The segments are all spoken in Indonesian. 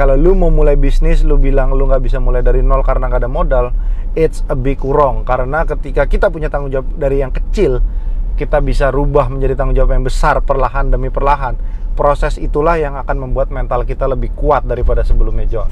kalau lu mau mulai bisnis, lu bilang lu nggak bisa mulai dari nol karena nggak ada modal, it's a big wrong. Karena ketika kita punya tanggung jawab dari yang kecil, kita bisa rubah menjadi tanggung jawab yang besar perlahan demi perlahan. Proses itulah yang akan membuat mental kita lebih kuat daripada sebelumnya, John.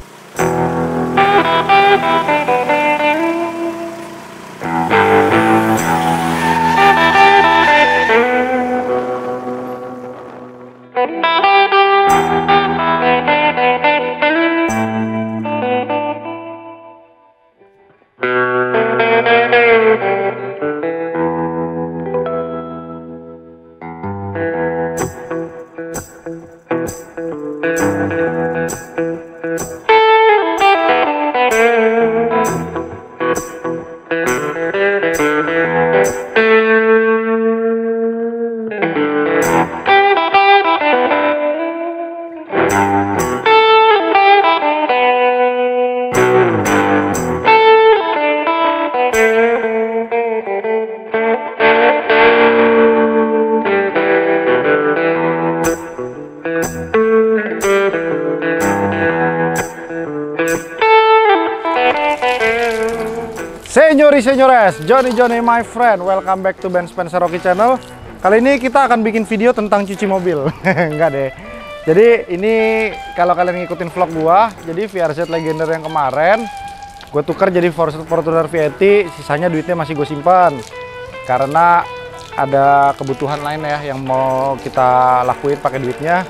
Senyori senyores, Johnny my friend, welcome back to Ben Spencer Rocky Channel. Kali ini kita akan bikin video tentang cuci mobil. Enggak deh. Jadi ini kalau kalian ngikutin vlog gua, jadi VRZ Legender yang kemarin gue tukar jadi Fortuner V80, sisanya duitnya masih gue simpan karena ada kebutuhan lain ya yang mau kita lakuin pakai duitnya.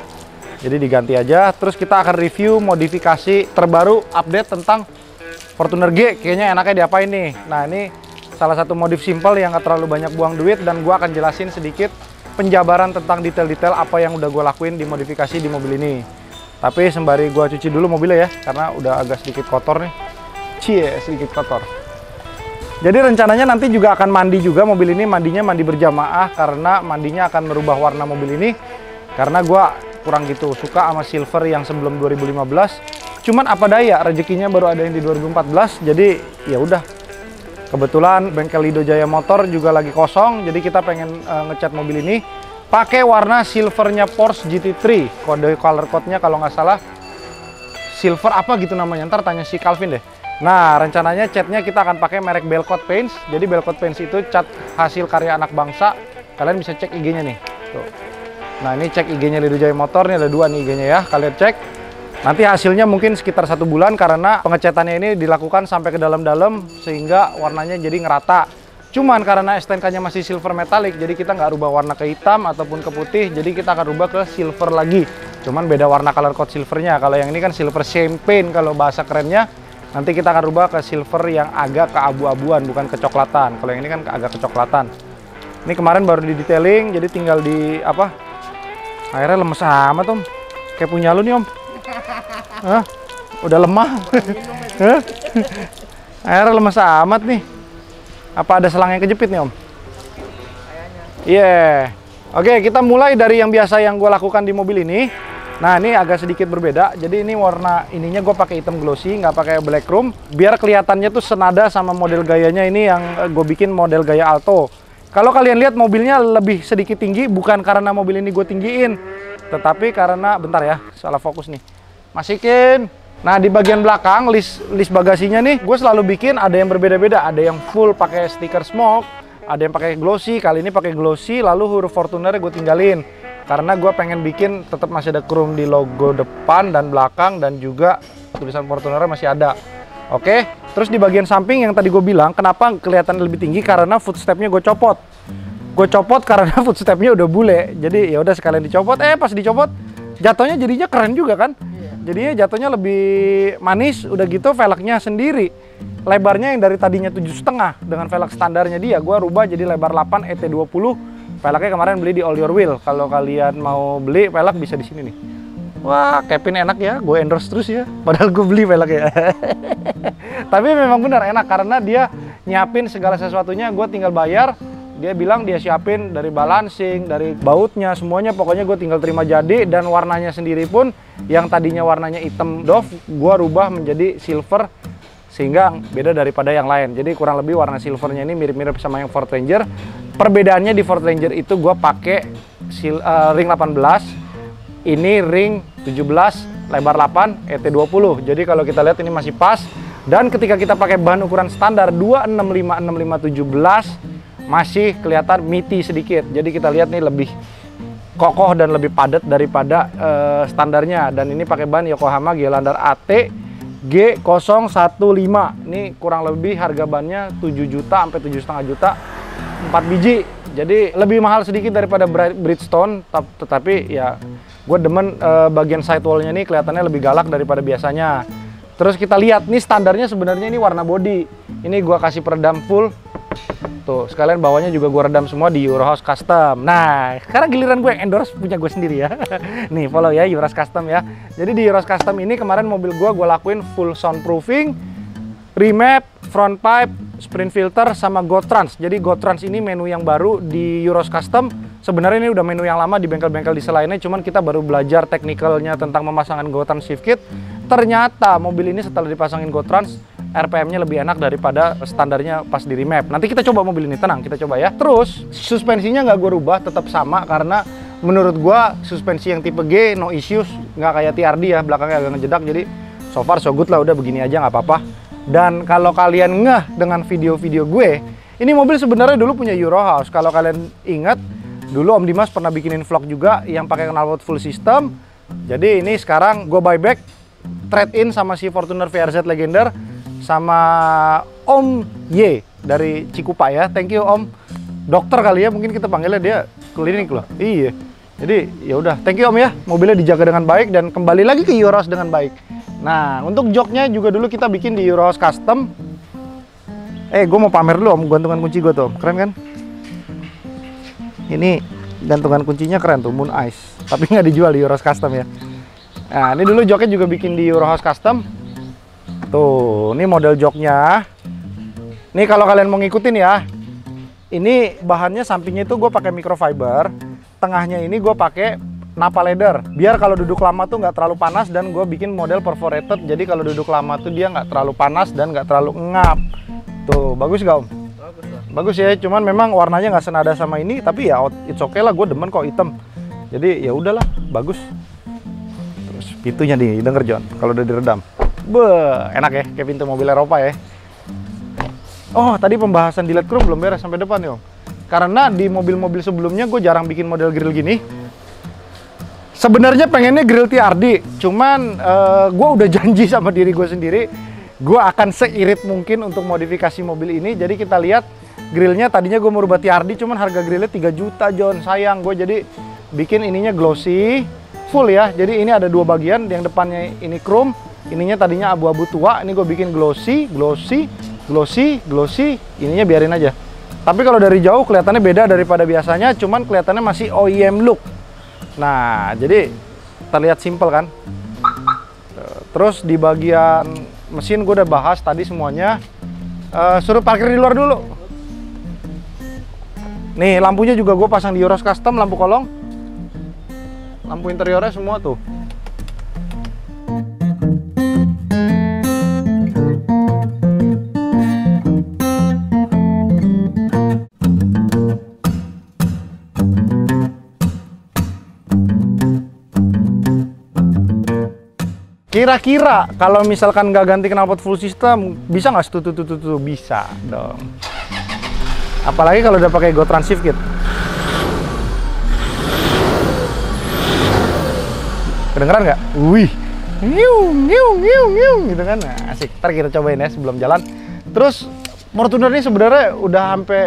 Jadi diganti aja. Terus kita akan review modifikasi terbaru update tentang Fortuner G, kayaknya enaknya diapain nih. Nah, ini salah satu modif simpel yang gak terlalu banyak buang duit, dan gua akan jelasin sedikit penjabaran tentang detail-detail apa yang udah gue lakuin di modifikasi di mobil ini. Tapi sembari gua cuci dulu mobilnya ya, karena udah agak sedikit kotor nih. Sedikit kotor. Jadi rencananya nanti juga akan mandi juga mobil ini, mandinya mandi berjamaah karena mandinya akan merubah warna mobil ini. Karena gua kurang gitu suka sama silver yang sebelum 2015. Cuman apa daya, rezekinya baru ada yang di 2014, jadi ya udah. Kebetulan bengkel Lido Jaya Motor juga lagi kosong, jadi kita pengen ngecat mobil ini pakai warna silvernya Porsche GT3. Kode color code-nya kalau nggak salah silver apa gitu namanya, ntar tanya si Calvin deh. Nah, rencananya catnya kita akan pakai merek Belcoat Paints. Jadi Belcoat Paints itu cat hasil karya anak bangsa. Kalian bisa cek IG-nya nih. Tuh. Nah, ini cek IG-nya Lido Jaya Motor, nih ada 2 nih IG-nya ya, kalian cek. Nanti hasilnya mungkin sekitar 1 bulan karena pengecatannya ini dilakukan sampai ke dalam-dalam sehingga warnanya jadi ngerata. Cuman karena STNK-nya masih silver metallic, jadi kita nggak rubah warna ke hitam ataupun ke putih, jadi kita akan rubah ke silver lagi. Cuman beda warna color code silvernya. Kalau yang ini kan silver champagne kalau bahasa kerennya. Nanti kita akan rubah ke silver yang agak keabu-abuan, bukan kecoklatan. Kalau yang ini kan agak kecoklatan. Ini kemarin baru di detailing, jadi tinggal di apa? Akhirnya lemes amat om. Kayak punya lu nih om. Hah? Udah lemah. Hah? Airnya lemas amat nih. Apa ada selang yang kejepit nih om? Iya. Yeah. Oke, kita mulai dari yang biasa yang gue lakukan di mobil ini. Nah, ini agak sedikit berbeda. Jadi ini warna ininya gue pakai hitam glossy, nggak pakai black chrome. Biar kelihatannya tuh senada sama model gayanya ini yang gue bikin model gaya Alto. Kalau kalian lihat mobilnya lebih sedikit tinggi, bukan karena mobil ini gue tinggiin, tetapi karena, bentar ya, salah fokus nih. Masukin. Nah, di bagian belakang list bagasinya nih, gue selalu bikin ada yang berbeda-beda. Ada yang full pakai stiker smoke, ada yang pakai glossy. Kali ini pakai glossy, lalu huruf Fortuner gue tinggalin. Karena gue pengen bikin tetap masih ada chrome di logo depan dan belakang, dan juga tulisan Fortuner masih ada. Oke, terus di bagian samping yang tadi gue bilang, kenapa kelihatan lebih tinggi? Karena footstepnya gue copot. Gue copot karena footstepnya udah bule. Jadi ya udah sekalian dicopot. Pas dicopot, jatuhnya jadinya keren juga kan? Jadinya jatuhnya lebih manis. Udah gitu velgnya sendiri. Lebarnya yang dari tadinya 7,5 dengan velg standarnya dia, gue rubah jadi lebar 8 ET20. Velgnya kemarin beli di All Your Wheel. Kalau kalian mau beli velg bisa di sini nih. Wah, Kevin enak ya, gue endorse terus ya. Padahal gue beli velgnya. Tapi memang benar enak karena dia nyiapin segala sesuatunya, gue tinggal bayar. Dia bilang dia siapin dari balancing, dari bautnya, semuanya pokoknya gue tinggal terima jadi. Dan warnanya sendiri pun yang tadinya warnanya hitam doff, gue rubah menjadi silver sehingga beda daripada yang lain. Jadi kurang lebih warna silvernya ini mirip-mirip sama yang Ford Ranger. Perbedaannya di Ford Ranger itu gue pakai ring 18, ini ring 17 lebar 8, ET20. Jadi kalau kita lihat ini masih pas. Dan ketika kita pakai ban ukuran standar 265/6517 masih kelihatan meaty sedikit. Jadi kita lihat nih lebih kokoh dan lebih padat daripada standarnya. Dan ini pakai ban Yokohama Geolandar AT G015. Ini kurang lebih harga bannya 7 juta sampai 7,5 juta 4 biji. Jadi lebih mahal sedikit daripada Bridgestone, tetapi ya gue demen bagian sidewallnya ini kelihatannya lebih galak daripada biasanya. Terus kita lihat nih standarnya sebenarnya ini warna body. Ini gua kasih peredam full. Tuh, sekalian bawahnya juga gua redam semua di Eurohouse Custom. Nah, sekarang giliran gue yang endorse punya gue sendiri ya. Nih, follow ya Eurohouse Custom ya. Jadi di Eurohouse Custom ini kemarin mobil gua lakuin full soundproofing, remap, front pipe, sprint filter sama GoTrans. Jadi GoTrans ini menu yang baru di Eurohouse Custom. Sebenarnya ini udah menu yang lama di bengkel-bengkel diesel lainnya, cuman kita baru belajar teknikalnya tentang pemasangan GoTrans shift kit. Ternyata mobil ini setelah dipasangin GoTrans, RPM-nya lebih enak daripada standarnya pas di remap. Nanti kita coba mobil ini, tenang, kita coba ya. Terus, suspensinya nggak gue rubah, tetap sama, karena menurut gue suspensi yang tipe G, no issues, nggak kayak TRD ya, belakangnya agak ngejedak, jadi so far so good lah, udah begini aja nggak apa-apa. Dan kalau kalian ngeh dengan video-video gue, ini mobil sebenarnya dulu punya Eurohouse. Kalau kalian ingat, dulu Om Dimas pernah bikinin vlog juga yang pakai knalpot full system. Jadi ini sekarang gue buyback, trade in sama si Fortuner VRZ Legender sama Om Y dari Cikupa ya. Thank you Om. Dokter kali ya, mungkin kita panggilnya, dia klinik loh. Iya. Jadi ya udah, thank you Om ya. Mobilnya dijaga dengan baik dan kembali lagi ke Eurohouse dengan baik. Nah, untuk joknya juga dulu kita bikin di Eurohouse Custom. Gue mau pamer dulu Om gantungan kunci gue tuh. Keren kan? Ini gantungan kuncinya keren tuh, Moon Ice. Tapi nggak dijual di Eurohouse Custom ya. Nah, ini dulu joknya juga bikin di Eurohouse Custom. Tuh, ini model joknya. Nih kalau kalian mau ngikutin ya, ini bahannya sampingnya itu gue pakai microfiber, tengahnya ini gue pakai Napa leather. Biar kalau duduk lama tuh nggak terlalu panas, dan gue bikin model perforated. Jadi kalau duduk lama tuh dia nggak terlalu panas dan nggak terlalu ngap. Tuh, bagus gak Om? Bagus lah. Bagus ya, cuman memang warnanya nggak senada sama ini, tapi ya it's okay lah, gue demen kok hitam. Jadi ya udahlah, bagus. Pintunya nih, denger John, kalau udah diredam. Beuh, enak ya, kayak pintu mobil Eropa ya. Oh, tadi pembahasan di LED chrome belum beres sampai depan ya Om. Karena di mobil-mobil sebelumnya gue jarang bikin model grill gini. Sebenarnya pengennya grill TRD, cuman gue udah janji sama diri gue sendiri, gue akan seirit mungkin untuk modifikasi mobil ini. Jadi kita lihat grillnya, tadinya gue mau rubah TRD, cuman harga grillnya 3 juta John, sayang gue. Jadi bikin ininya glossy full ya. Jadi ini ada dua bagian, yang depannya ini chrome, ininya tadinya abu-abu tua, ini gue bikin glossy, ininya biarin aja. Tapi kalau dari jauh kelihatannya beda daripada biasanya, cuman kelihatannya masih OEM look. Nah, jadi terlihat simple kan. Terus di bagian mesin gue udah bahas tadi semuanya. Suruh parkir di luar dulu. Nih lampunya juga gue pasang di Eurohouse Custom, lampu kolong. Lampu interiornya semua tuh. Kira-kira kalau misalkan nggak ganti knalpot full system, bisa nggak tuh? Bisa dong. Apalagi kalau udah pakai GoTrans shift kit. Kedengeran nggak? Wih, gitu kan? Nah, asik. Ntar kita cobain ya sebelum jalan. Terus Fortuner ini sebenarnya udah sampai,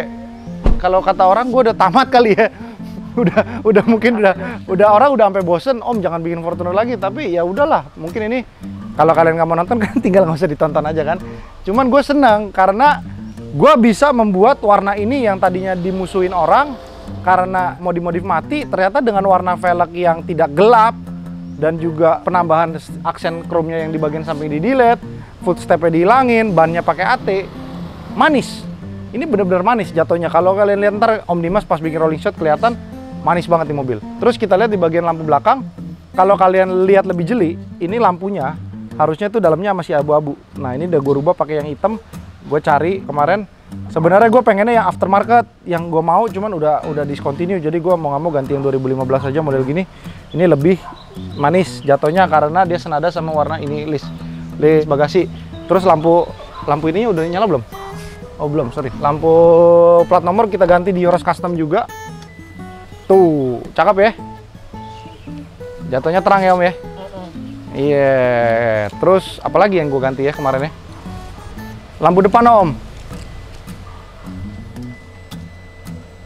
kalau kata orang gue udah tamat kali ya. udah mungkin udah orang udah sampai bosen, Om jangan bikin Fortuner lagi. Tapi ya udahlah, mungkin ini kalau kalian nggak mau nonton kan tinggal nggak usah ditonton aja kan. Cuman gue senang karena gue bisa membuat warna ini yang tadinya dimusuhin orang karena mau dimodif mati, ternyata dengan warna velg yang tidak gelap dan juga penambahan aksen chrome-nya yang di bagian samping di delete, footstep-nya dihilangin, bannya pakai AT, manis. Ini bener-bener manis jatuhnya. Kalau kalian lihat ntar Om Dimas pas bikin rolling shot kelihatan manis banget di mobil. Terus kita lihat di bagian lampu belakang, kalau kalian lihat lebih jeli, ini lampunya harusnya tuh dalamnya masih abu-abu. Nah ini udah gue rubah pakai yang hitam. Gue cari kemarin, sebenarnya gue pengennya yang aftermarket yang gue mau, cuman udah discontinue. Jadi gue mau nggak mau ganti yang 2015 aja model gini. Ini lebih manis jatuhnya karena dia senada sama warna ini list bagasi. Terus lampu ini udah nyala belum? Oh belum, sorry. Lampu plat nomor kita ganti di Euros Custom juga. Tuh, cakep ya. Jatuhnya terang ya Om ya. Iya. Terus apalagi yang gue ganti ya kemarin ya? Lampu depan Om.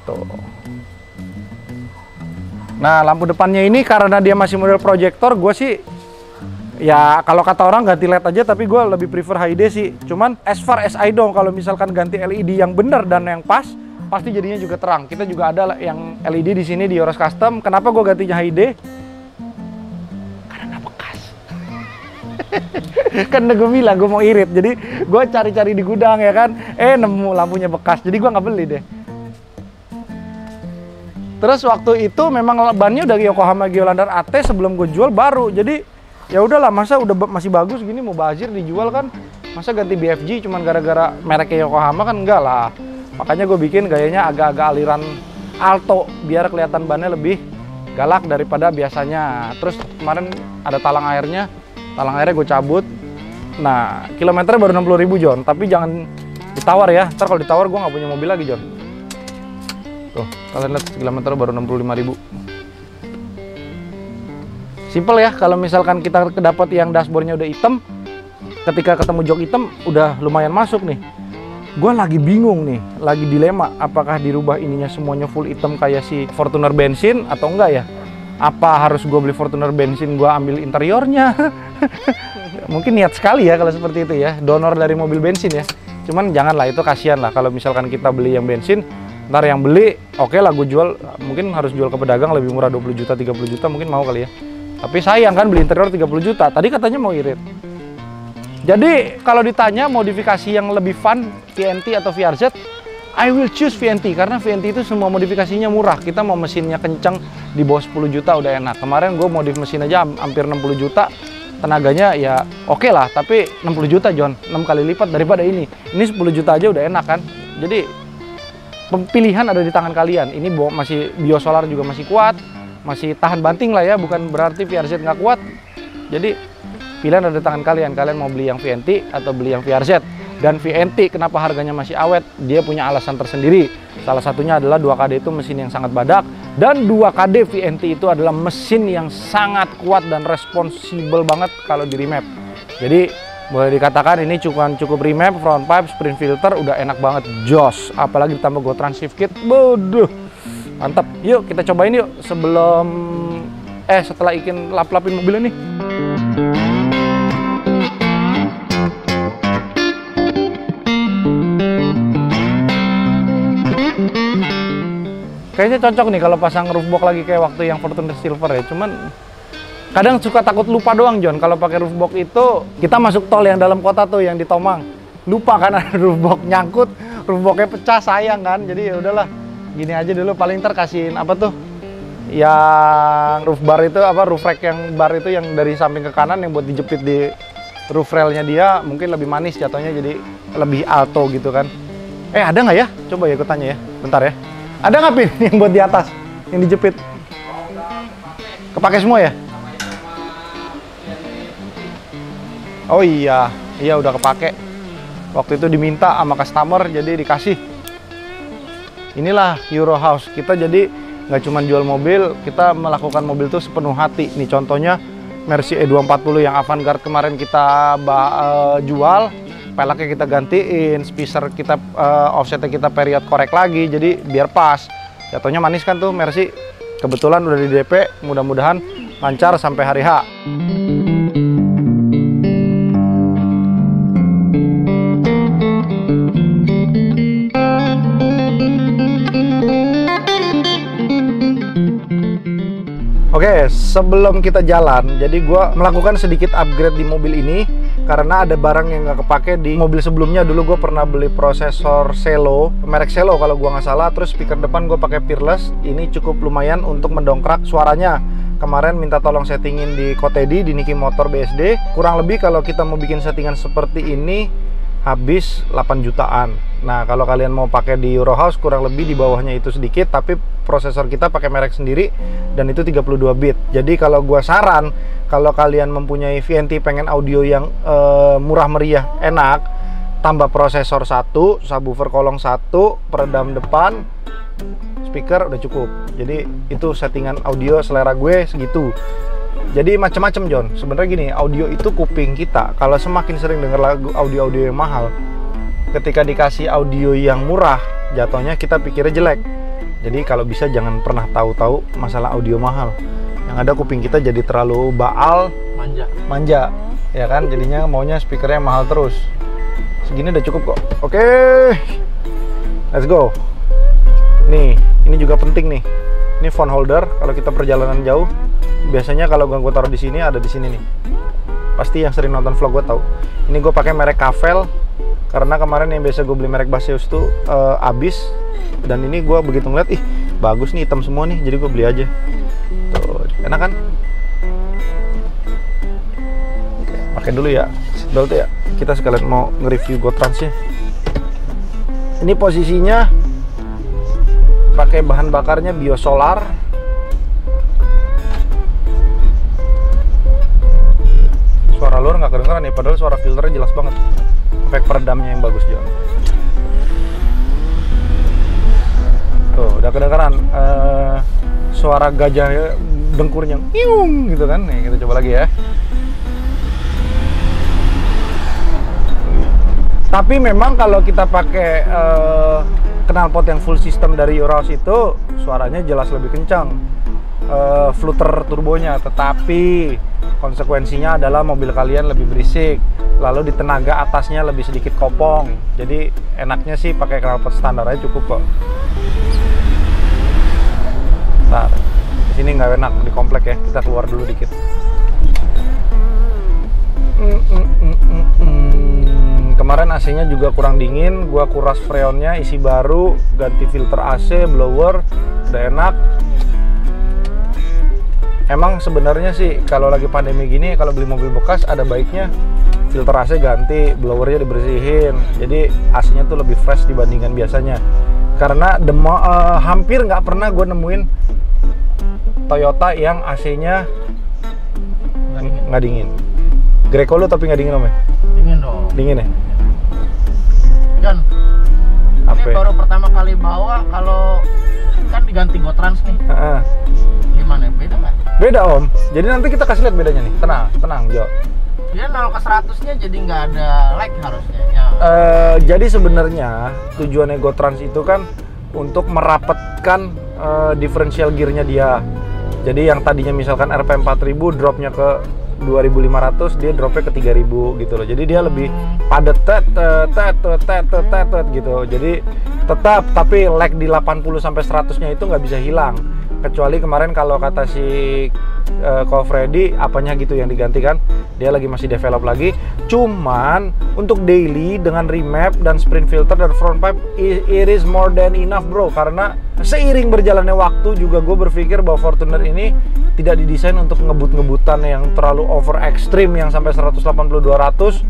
Tuh. Nah, lampu depannya ini karena dia masih model proyektor, gue sih ya kalau kata orang ganti LED aja, tapi gue lebih prefer HD sih. Cuman as far as I know, kalau misalkan ganti LED yang bener dan yang pas, pasti jadinya juga terang. Kita juga ada yang LED di sini di Euros Custom. Kenapa gue gantinya HD? Karena bekas. Kan udah gue bilang gue mau irit, jadi gue cari-cari di gudang ya kan. Nemu lampunya bekas, jadi gue nggak beli deh. Terus waktu itu memang bannya udah Yokohama Geolandar AT sebelum gue jual baru. Jadi ya udahlah, masa udah masih bagus gini mau bazir dijual kan. Masa ganti BFG cuman gara-gara mereknya Yokohama kan, enggak lah. Makanya gue bikin gayanya agak-agak aliran alto biar kelihatan bannya lebih galak daripada biasanya. Terus kemarin ada talang airnya gue cabut. Nah, kilometernya baru 60.000 John, tapi jangan ditawar ya. Ntar kalau ditawar gue nggak punya mobil lagi John. Tuh, kalian lihat kilometer baru 65.000. Simple ya, kalau misalkan kita dapat yang dashboardnya udah hitam, ketika ketemu jok hitam udah lumayan masuk nih. Gue lagi bingung nih, lagi dilema apakah dirubah ininya semuanya full hitam kayak si Fortuner bensin atau enggak ya? Apa harus gue beli Fortuner bensin, gue ambil interiornya? Mungkin niat sekali ya kalau seperti itu ya, donor dari mobil bensin ya. Cuman janganlah, itu kasihan lah kalau misalkan kita beli yang bensin. Ntar yang beli, oke lah gue jual, mungkin harus jual ke pedagang lebih murah 20 juta, 30 juta mungkin mau kali ya. Tapi sayang kan beli interior 30 juta, tadi katanya mau irit. Jadi kalau ditanya modifikasi yang lebih fun, VNT atau VRZ, I will choose VNT, karena VNT itu semua modifikasinya murah. Kita mau mesinnya kenceng, di bawah 10 juta udah enak. Kemarin gue modif mesin aja hampir 60 juta, tenaganya ya oke lah, tapi 60 juta John, 6 kali lipat daripada ini. Ini 10 juta aja udah enak kan. Jadi pilihan ada di tangan kalian. Ini masih biosolar juga masih kuat, masih tahan banting lah ya, bukan berarti VRZ nggak kuat. Jadi pilihan ada di tangan kalian. Kalian mau beli yang VNT atau beli yang VRZ. Dan VNT kenapa harganya masih awet? Dia punya alasan tersendiri. Salah satunya adalah 2KD itu mesin yang sangat badak, dan 2KD VNT itu adalah mesin yang sangat kuat dan responsibel banget kalau di remap. Jadi boleh dikatakan ini cukup remap, front pipe, sprint filter, udah enak banget, jos. Apalagi ditambah Go Transhift Kit, bodoh, mantap. Yuk kita cobain yuk setelah Ikin lap-lapin mobilnya nih. Kayaknya cocok nih kalau pasang roof box lagi kayak waktu yang Fortuner Silver ya. Cuman kadang suka takut lupa doang John, kalau pakai roof box itu kita masuk tol yang dalam kota tuh yang di Tomang, lupa kan ada roof box nyangkut, roof boxnya pecah, sayang kan. Jadi ya udahlah, gini aja dulu, paling ntar kasihin apa tuh yang roof bar itu, apa roof rack yang bar itu yang dari samping ke kanan yang buat dijepit di roof railnya dia, mungkin lebih manis jatuhnya, jadi lebih alto gitu kan. Ada nggak ya? Coba ya aku tanya ya, bentar ya. Ada nggak Pin yang buat di atas yang dijepit? Kepake semua ya? Oh iya udah kepake. Waktu itu diminta sama customer, jadi dikasih. Inilah Euro House. Kita jadi nggak cuma jual mobil, kita melakukan mobil itu sepenuh hati. Nih contohnya Mercy E240 yang Avantgarde kemarin kita jual, peleknya kita gantiin, speaker kita offsetnya kita period korek lagi, jadi biar pas. Jatuhnya manis kan tuh Mercy. Kebetulan udah di DP, mudah-mudahan lancar sampai hari H. Oke, sebelum kita jalan, jadi gue melakukan sedikit upgrade di mobil ini karena ada barang yang nggak kepake di mobil sebelumnya. Dulu gue pernah beli prosesor Celo, merek Celo kalau gue nggak salah. Terus speaker depan gue pakai Peerless. Ini cukup lumayan untuk mendongkrak suaranya. Kemarin minta tolong settingin di Kotedi, di Niki Motor BSD. Kurang lebih kalau kita mau bikin settingan seperti ini habis 8 jutaan. Nah, kalau kalian mau pakai di Euro House kurang lebih di bawahnya itu sedikit, tapi prosesor kita pakai merek sendiri dan itu 32 bit. Jadi kalau gua saran, kalau kalian mempunyai VNT pengen audio yang murah meriah, enak, tambah prosesor 1, subwoofer kolong 1, peredam depan, speaker udah cukup. Jadi itu settingan audio selera gue segitu. Jadi macam-macam John. Sebenarnya gini, audio itu kuping kita. Kalau semakin sering denger lagu audio-audio yang mahal, ketika dikasih audio yang murah, jatuhnya kita pikirnya jelek. Jadi kalau bisa jangan pernah tahu-tahu masalah audio mahal. Yang ada kuping kita jadi terlalu baal, manja, ya kan? Jadinya maunya speakernya mahal terus. Segini udah cukup kok. Oke, let's go. Nih, ini juga penting nih. Ini phone holder. Kalau kita perjalanan jauh, biasanya kalau gue taruh di sini, ada di sini nih. Pasti yang sering nonton vlog gue tahu. Ini gue pakai merek Kavel karena kemarin yang biasa gue beli merek Baseus tuh habis. Dan ini gue begitu ngeliat, ih bagus nih, hitam semua nih, jadi gue beli aja. Tuh, enak kan? Pakai dulu ya, seatbelt ya. Kita sekalian mau nge-review GoTransnya. Ini posisinya pakai bahan bakarnya biosolar. Suara luar nggak kedengeran nih, padahal suara filternya jelas banget. Efek peredamnya yang bagus juga. Tuh, udah kedengeran suara gajah dengkurnya, iung gitu kan. Nih, kita coba lagi ya. Tapi memang kalau kita pakai knalpot yang full system dari Eurhouse itu suaranya jelas lebih kencang, flutter turbonya. Tetapi konsekuensinya adalah mobil kalian lebih berisik, lalu di tenaga atasnya lebih sedikit kopong. Jadi enaknya sih pakai knalpot standar aja cukup kok. Ntar, di sini nggak enak di komplek ya, kita keluar dulu dikit. Kemarin AC-nya juga kurang dingin, gua kuras freonnya, isi baru, ganti filter AC, blower, udah enak. Emang sebenarnya sih kalau lagi pandemi gini, kalau beli mobil bekas ada baiknya filter AC ganti, blowernya dibersihin. Jadi AC-nya tuh lebih fresh dibandingkan biasanya. Karena hampir nggak pernah gue nemuin Toyota yang AC-nya nggak dingin. Greco lu tapi nggak dingin om ya? Dingin dong. Dingin ya? John, apa? Ini baru pertama kali bawa, kalau kan diganti GoTrans nih. Gimana? Beda nggak? Beda om. Jadi nanti kita kasih lihat bedanya nih. Tenang Jo. Dia 0 ke 100-nya jadi nggak ada lag harusnya. Ya. Jadi sebenarnya tujuannya GoTrans itu kan untuk merapatkan differential gearnya dia. Jadi yang tadinya misalkan RPM 4000 dropnya ke 2500, dia dropnya ke 3000 gitu loh. Jadi dia lebih padat gitu. Jadi tetap, tapi lag di 80 sampai 100-nya itu nggak bisa hilang. Kecuali kemarin kalau kata si Ko Freddy apanya gitu yang digantikan, dia lagi masih develop lagi. Cuman untuk daily dengan remap dan sprint filter dan front pipe, it is more than enough bro. Karena seiring berjalannya waktu juga gue berpikir bahwa Fortuner ini tidak didesain untuk ngebut-ngebutan yang terlalu over extreme yang sampai 180-200.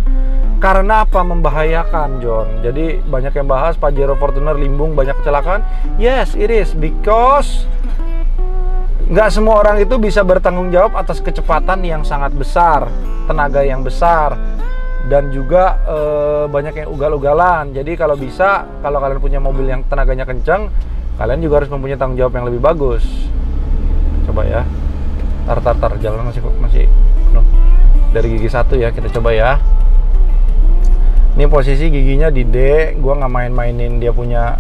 Karena apa? Membahayakan John. Jadi banyak yang bahas Pajero Fortuner limbung, banyak kecelakaan. Yes, it is, because nggak semua orang itu bisa bertanggung jawab atas kecepatan yang sangat besar, tenaga yang besar, dan juga banyak yang ugal-ugalan. Jadi kalau bisa, kalau kalian punya mobil yang tenaganya kencang, kalian juga harus mempunyai tanggung jawab yang lebih bagus. Coba ya, tar, jalan masih penuh. Dari gigi 1 ya, kita coba ya. Ini posisi giginya di D, gua nggak main-mainin dia punya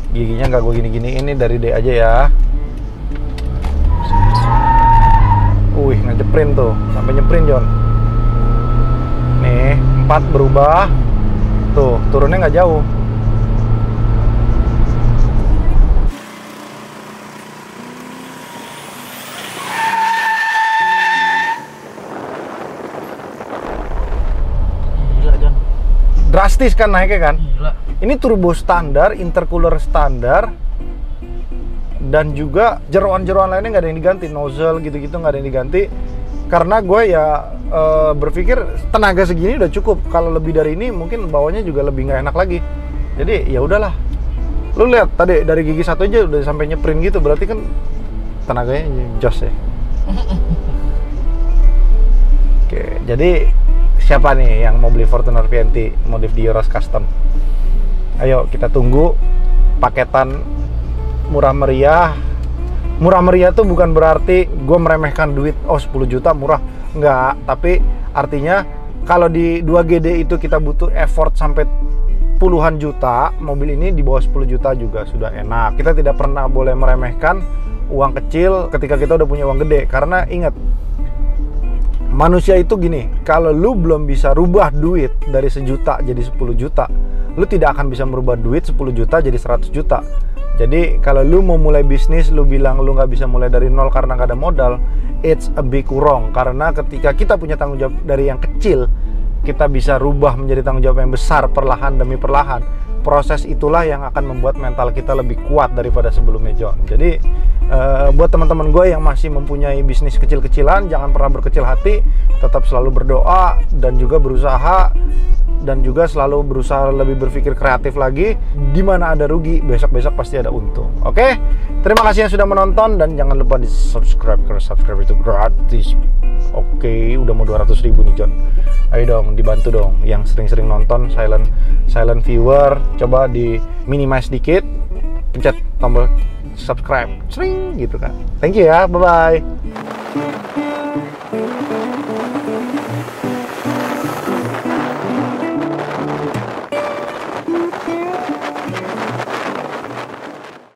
giginya, nggak gue gini-gini, ini dari D aja ya. Wih, ngejeprin tuh, sampai nyeprin John. Nih, 4 berubah. Tuh, turunnya nggak jauh. Gila John. Drastis kan naiknya kan? Gila. Ini turbo standar, intercooler standar, dan juga jeroan-jeroan lainnya nggak ada yang diganti, nozzle gitu-gitu nggak ada yang diganti. Karena gue ya berpikir tenaga segini udah cukup. Kalau lebih dari ini mungkin bawanya juga lebih nggak enak lagi. Jadi ya udahlah. Lu lihat tadi dari gigi satu aja udah sampai nyeprin gitu, berarti kan tenaganya jos ya. Oke, jadi siapa nih yang mau beli Fortuner VNT modif Dioros Custom? Ayo kita tunggu paketan murah meriah. Murah meriah tuh bukan berarti gue meremehkan duit, 10 juta murah, enggak. Tapi artinya kalau di 2GD itu kita butuh effort sampai puluhan juta, mobil ini di bawah 10 juta juga sudah enak. Kita tidak pernah boleh meremehkan uang kecil ketika kita udah punya uang gede. Karena ingat, manusia itu gini, kalau lu belum bisa rubah duit dari 1 juta jadi 10 juta, lu tidak akan bisa merubah duit 10 juta jadi 100 juta. Jadi kalau lu mau mulai bisnis, lu bilang lu nggak bisa mulai dari nol karena nggak ada modal, it's a big wrong. Karena ketika kita punya tanggung jawab dari yang kecil, kita bisa rubah menjadi tanggung jawab yang besar perlahan demi perlahan. Proses itulah yang akan membuat mental kita lebih kuat daripada sebelumnya, John. Jadi buat teman-teman gue yang masih mempunyai bisnis kecil-kecilan, jangan pernah berkecil hati, tetap selalu berdoa dan juga berusaha, dan juga selalu berusaha lebih berpikir kreatif lagi. Di mana ada rugi, besok-besok pasti ada untung. Oke? Terima kasih yang sudah menonton dan jangan lupa di subscribe, karena subscribe itu gratis. Oke, udah mau 200.000 nih, John. Ayo dong, dibantu dong yang sering-sering nonton, silent viewer, coba di minimize dikit, pencet tombol subscribe, sering gitu kan. Thank you ya, bye-bye.